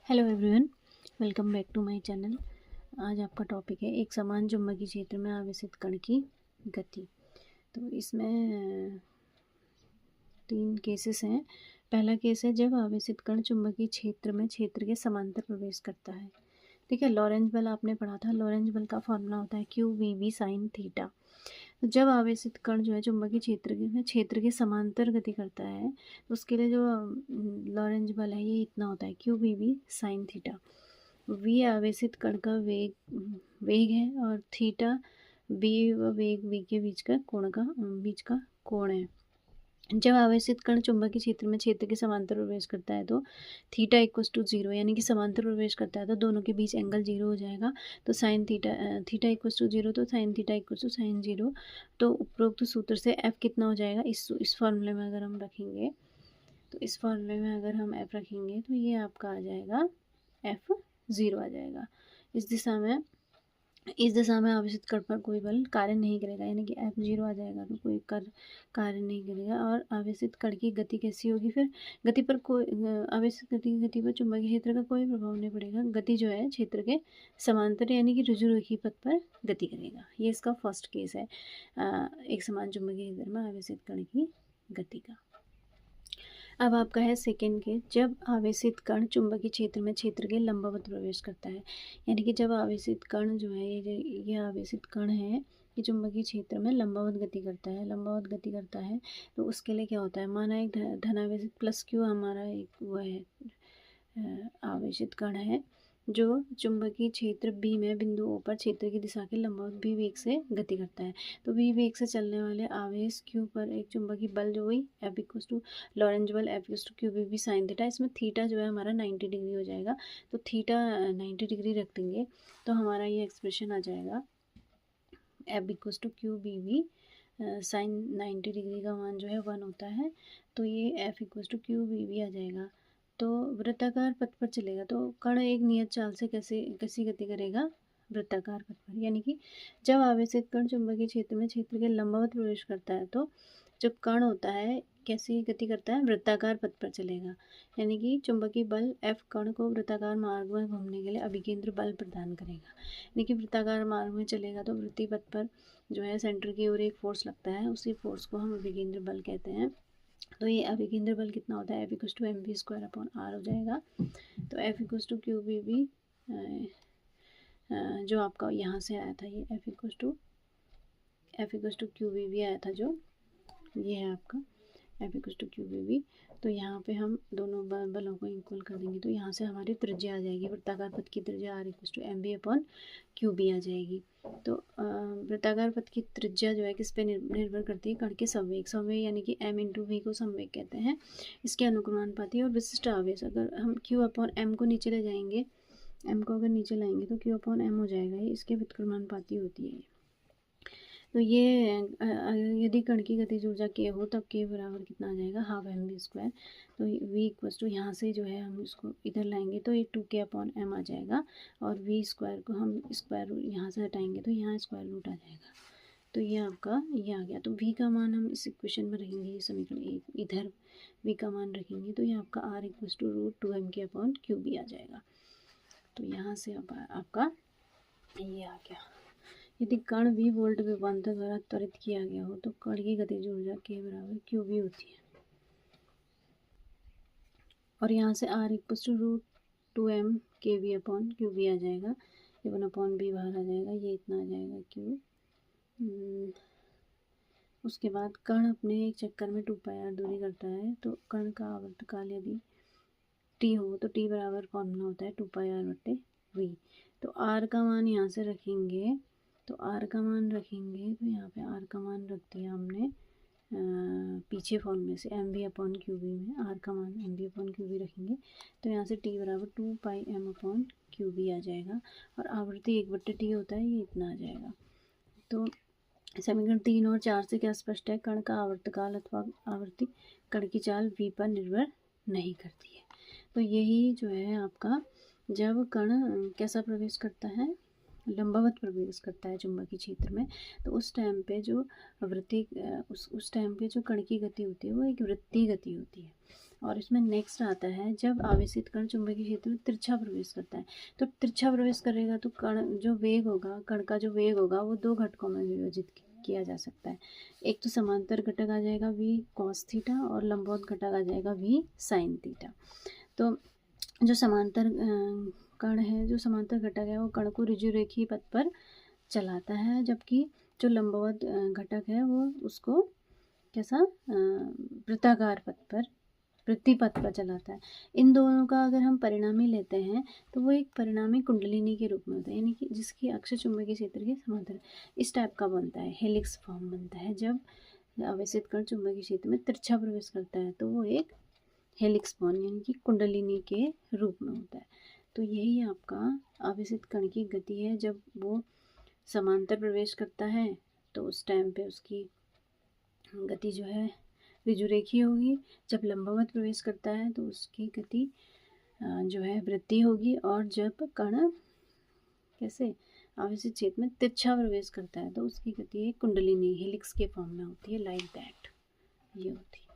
Hello everyone, welcome back to my channel. आज आपका topic है एक समान चुंबकीय क्षेत्र में आवेशित कण की गति। तो इसमें तीन केसेस हैं। पहला केस है जब आवेशित कण चुंबकीय क्षेत्र में क्षेत्र के समांतर प्रवेश करता है। ठीक है, लॉरेंज बल आपने पढ़ा था। लॉरेंज बल का फॉर्मूला होता है Q V B sine theta. तो जब आवेशित कण जो है चुंबकीय क्षेत्र के समांतर गति करता है तो उसके लिए जो लॉरेंज बल है ये इतना होता है Q V B sine theta. V आवेशित कण का वेग है और थीटा बी व वेग वी के बीच का कोण है। जब आवेशित कण चुंबकीय क्षेत्र में क्षेत्र के समांतर प्रवेश करता है तो थीटा इक्वल्स टू जीरो, यानी कि समांतर प्रवेश करता है तो दोनों के बीच एंगल जीरो हो जाएगा। तो sine theta equals to zero, तो sine theta equals to sine zero. तो उपरोक्त सूत्र से एफ कितना हो जाएगा, इस फॉर्मूले में अगर हम रखेंगे तो इस फॉर्मूले में अगर हम एफ रखेंगे तो ये आपका आ जाएगा एफ ज़ीरो आ जाएगा। इस दिशा में आवेशित कण पर कोई बल कार्य नहीं करेगा, यानी कि एफ जीरो आ जाएगा तो कोई कार्य नहीं करेगा। और आवेशित कण की गति कैसी होगी, फिर गति पर कोई आवेशित गति पर चुंबकीय क्षेत्र का कोई प्रभाव नहीं पड़ेगा। गति जो है क्षेत्र के समांतर यानी कि रुजुरेखीय पथ पर गति करेगा। ये इसका फर्स्ट केस है एक समान चुंबकीय क्षेत्र में आवेशित कण की गति का। अब आपका है सेकेंड केस, जब आवेशित कण चुंबकीय क्षेत्र में क्षेत्र के लंबवत प्रवेश करता है। यानी कि जब आवेशित कण जो है ये आवेशित कण है ये चुंबकीय क्षेत्र में लंबवत गति करता है तो उसके लिए क्या होता है, माना एक धनावेशित प्लस क्यू हमारा एक वो है आवेशित कण है जो चुंबकीय क्षेत्र बी में बिंदु ओ पर क्षेत्र की दिशा के लंबवत भी वेग से गति करता है। तो वी वेग से चलने वाले आवेश क्यू पर एक चुंबकीय बल जो वही एफ इक्वल्स टू लॉरेंज बल F equals to Q V B sine theta. इसमें थीटा जो है हमारा 90 डिग्री हो जाएगा, तो थीटा 90 डिग्री रख देंगे तो हमारा ये एक्सप्रेशन आ जाएगा F equals to Q V B sine 90 degree का मान जो है 1 होता है। तो ये F equals to Q V B आ जाएगा। तो वृत्ताकार पथ पर चलेगा तो कण एक नियत चाल से कैसी गति करेगा, वृत्ताकार पथ पर। यानी कि जब आवेशित कण चुंबकीय क्षेत्र में क्षेत्र के लंबवत प्रवेश करता है तो जो कण होता है कैसी गति करता है, वृत्ताकार पथ पर चलेगा। यानी कि चुंबकीय बल एफ कण को वृत्ताकार मार्ग में घूमने के लिए अभिकेंद्र बल प्रदान करेगा। यानी कि वृत्ताकार मार्ग में चलेगा तो वृत्तीय पथ पर जो है सेंटर की ओर एक फोर्स लगता है, उसी फोर्स को हम अभिकेंद्र बल कहते हैं। तो ये अभिकेंद्र बल कितना होता है, F equals to M V square upon R हो जाएगा। तो F equals to Q V B जो आपका यहाँ से आया था, ये F equals to Q V B आया था, जो ये है आपका F equals to Q V B. तो यहाँ पे हम दोनों बलों को इक्वल कर देंगे तो यहाँ से हमारी त्रिज्या आ जाएगी, वृत्ताकार पथ की त्रिज्या R equals to M B upon Q B आ जाएगी। तो वृत्ताकार पथ की त्रिज्या जो है किस पे निर्भर करती है, कण के संवेग यानी कि एम इंटू वी को संवेग कहते हैं, इसके अनुक्रमानुपाती। और विशिष्ट आवेश अगर हम क्यू अपॉन एम को नीचे ले जाएंगे, एम को अगर नीचे लाएंगे तो क्यू अपॉन एम हो जाएगा, ये इसके व्युत्क्रमानुपाती होती है। तो ये यदि कण की गतिज ऊर्जा के हो तब के बराबर कितना आ जाएगा, हाफ एम वी स्क्वायर। तो वी इक्वल्स टू यहाँ से जो है हम इसको इधर लाएंगे तो ये 2k अपॉन एम आ जाएगा, और वी स्क्वायर को हम स्क्वायर रूट यहाँ से हटाएंगे तो यहाँ स्क्वायर रूट आ जाएगा। तो ये आपका ये आ गया। तो वी का मान हम इस इक्वेशन में रखेंगे, ये समीकरण इधर वी का मान रखेंगे तो ये आपका are equals to root 2m के अपॉन क्यू बी आ जाएगा। तो यहाँ से आपका ये आ गया। यदि कण v वोल्ट विभवांतर द्वारा त्वरित किया गया हो तो कण की गतिज ऊर्जा के बराबर क्यू बी होती है। और यहाँ से r equals to root 2m के वी अपॉन क्यू बी आ जाएगा, ये 1 अपॉन बी बाहर आ जाएगा, ये इतना आ जाएगा क्यू। उसके बाद कण अपने एक चक्कर में 2πr दूरी करता है तो कण का आवर्तकाल यदि t हो तो t बराबर फॉर्मूला होता है 2πr/v। तो r का मान यहाँ से रखेंगे, तो r का मान रखेंगे तो यहाँ पे r का मान रख दिया हमने पीछे फॉर्मूले से M V upon Q B में r का मान M V upon Q B रखेंगे तो यहाँ से t बराबर 2πm अपॉन क्यू बी आ जाएगा, और आवृत्ति 1/t होता है, ये इतना आ जाएगा। तो समीकरण 3 और 4 से क्या स्पष्ट है, कण का आवर्तकाल अथवा आवृत्ति कण की चाल v पर निर्भर नहीं करती है। तो यही जो है आपका, जब कण कैसा प्रवेश करता है, लंबवत प्रवेश करता है चुंबकीय क्षेत्र में, तो उस टाइम पे जो उस टाइम पे जो कण की गति होती है वो एक वृत्तीय गति होती है। और इसमें नेक्स्ट आता है जब आवेशित कण चुंबकीय क्षेत्र में तिरछा प्रवेश करता है। तो तिरछा प्रवेश करेगा तो कण जो वेग होगा, कण का जो वेग होगा वो दो घटकों में विभाजित किया जा सकता है। एक तो समांतर घटक आ जाएगा v cos थीटा और लंबवत घटक आ जाएगा v sin थीटा। तो जो समांतर कण है, जो समांतर घटक है वो कण को ऋजुरेखीय पथ पर चलाता है, जबकि जो लंबवत घटक है वो उसको कैसा वृत्ताकार पथ पर, वृत्तिपथ पर चलाता है। इन दोनों का अगर हम परिणामी लेते हैं तो वो एक परिणामी कुंडलिनी के रूप में होता है, यानी कि जिसकी अक्ष चुंबकीय क्षेत्र के समांतर इस टाइप का बनता है, हेलिक्स फॉर्म बनता है। जब आवेशित कण चुंबकीय क्षेत्र में तिरछा प्रवेश करता है तो वो एक हेलिक्स बॉन्ड यानी कि कुंडलिनी के रूप में होता है। तो यही आपका आवेशित कण की गति है। जब वो समांतर प्रवेश करता है तो उस टाइम पे उसकी गति जो है ऋजुरेखीय होगी। जब लंबवत प्रवेश करता है तो उसकी गति जो है वृत्तीय होगी। और जब कण कैसे आवेशित क्षेत्र में तिरछा प्रवेश करता है तो उसकी गति एक कुंडलिनी हेलिक्स के फॉर्म में होती है, लाइक दैट ये होती है।